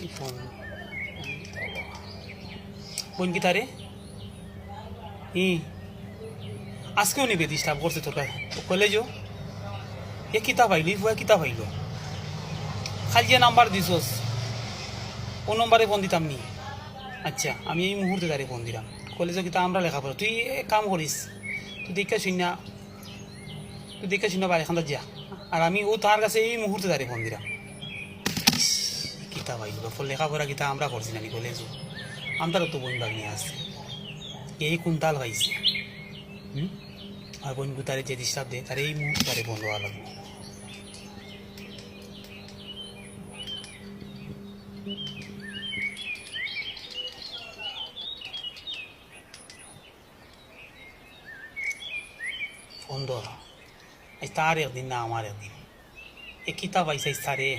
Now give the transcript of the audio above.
phone বোন কি তারে আজকেও নিবে ডিস্টার্ব করছে তোর কলেজও এ কিতাব আইলো ইফুয়া কিতাব আইলো খালি যে নাম্বার দিছস ও নম্বরে ফোন দিতাম নি আচ্ছা আমি এই মুহূর্তে তারে ফোন দিলাম কলেজে কিতা আমরা লেখাপড়া তুই এক কাম করিস তুই দেখে শুনা বাড়ি এখান যা আর আমি ও তার কাছে এই মুহূর্তে তারে ফোন দিলাম কিতাব আইলো লেখাপড়া কিতা আমরা করছি নানি কলেজও আমরাও তো বোন বাগিয়ে আছে এই কুন্তাল পাইছে আর বোন তারে যে ডিস্টার্ব দেয় তার এই মুহূর্তে তারে ফোন দেওয়া লাগবে ফোন দেওয়া আজ তার একদিন না আমার একদিন এ কিতাব আইসাইস তারে